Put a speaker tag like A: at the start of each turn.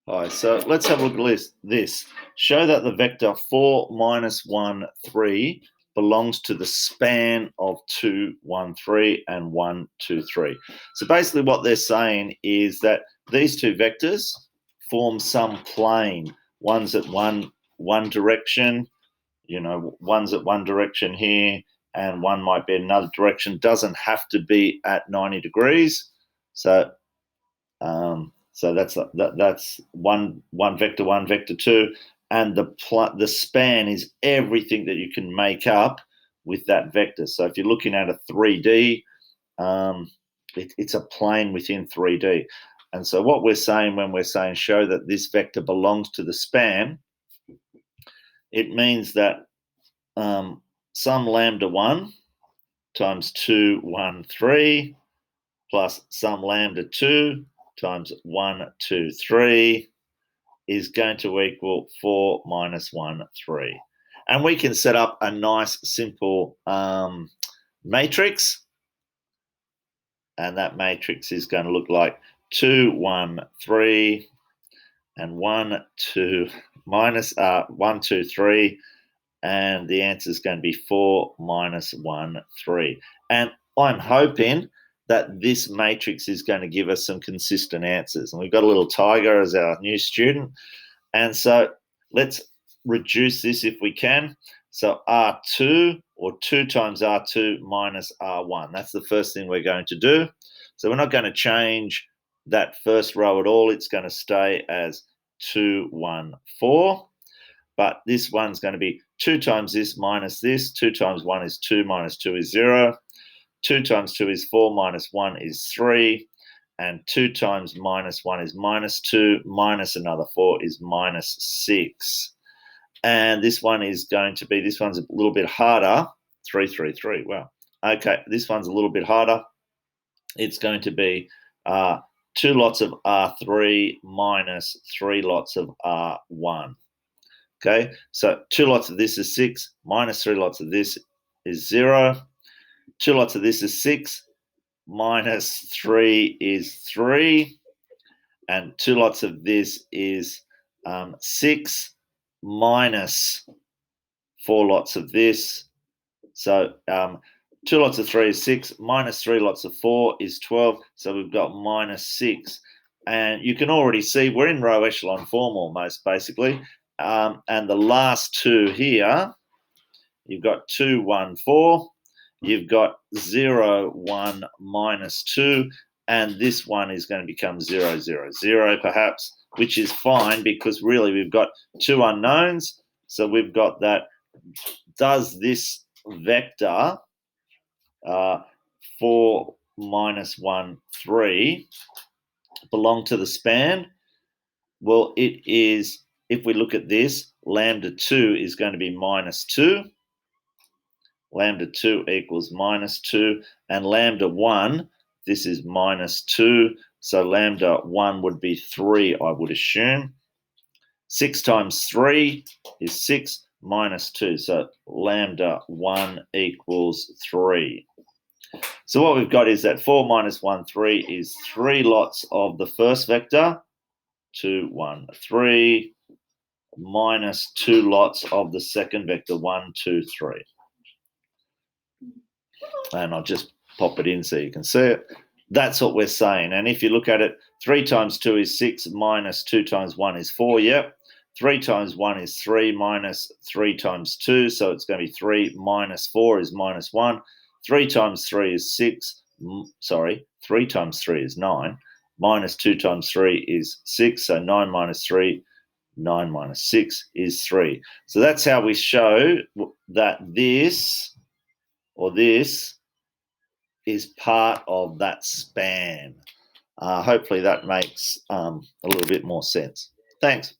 A: All right, so let's have a look at this. Show that the vector 4, minus 1, 3 belongs to the span of 2, 1, 3 and 1, 2, 3. So basically what they're saying is that these two vectors form some plane. One's at one direction, one's at one direction here, and one might be another direction. Doesn't have to be at 90 degrees. So that's one vector, one vector two, and the span is everything that you can make up with that vector. So if you're looking at a 3D, it's a plane within 3D. And so what we're saying when we're saying show that this vector belongs to the span, it means that some lambda 1 times 2, 1, 3 plus some lambda 2 times 1, 2, 3 is going to equal 4 minus 1, 3. And we can set up a nice simple matrix. And that matrix is going to look like 2, 1, 3 and 1, 2, minus 1, 2, 3. And the answer is going to be 4 minus 1, 3. And I'm hoping that this matrix is going to give us some consistent answers. And we've got a little tiger as our new student. And so let's reduce this if we can. So R2, or 2 times R2 minus R1. That's the first thing we're going to do. So we're not going to change that first row at all. It's going to stay as 2, 1, 4. But this one's going to be 2 times this minus this. 2 times 1 is 2, minus 2 is 0. 2 times 2 is 4, minus 1 is 3. And 2 times minus 1 is minus 2, minus another 4 is minus 6. And this one is going to be, this one's a little bit harder, 3, 3, 3. Wow. Okay, this one's a little bit harder. It's going to be 2 lots of R3 minus 3 lots of R1. Okay, so 2 lots of this is 6, minus 3 lots of this is 0. 2 lots of this is 6, minus 3 is 3. And 2 lots of this is 6, minus 4 lots of this. So 2 lots of 3 is 6, minus 3 lots of 4 is 12. So we've got minus 6. And you can already see we're in row echelon form almost, basically. And the last two here, you've got 2, 1, 4. You've got 0, 1, minus 2. And this one is going to become 0, 0, 0 perhaps, which is fine because really we've got two unknowns. So we've got that. Does this vector 4 minus 1, 3 belong to the span? Well, it is. If we look at this, lambda 2 is going to be minus 2. Lambda 2 equals minus 2. And lambda 1, this is minus 2. So lambda 1 would be 3, I would assume. 6 times 3 is 6 minus 2. So lambda 1 equals 3. So what we've got is that 4 minus 1, 3 is 3 lots of the first vector, 2, 1, 3, minus 2 lots of the second vector, 1, 2, 3. And I'll just pop it in so you can see it. That's what we're saying. And if you look at it, 3 times 2 is 6, minus 2 times 1 is 4. Yep. 3 times 1 is 3, minus 3 times 2. So it's going to be 3 minus 4 is minus 1. 3 times 3 is 6. 3 times 3 is 9. Minus 2 times 3 is 6. So 9 minus 3, 9 minus 6 is 3. So that's how we show that this is part of that span. Hopefully that makes a little bit more sense. Thanks.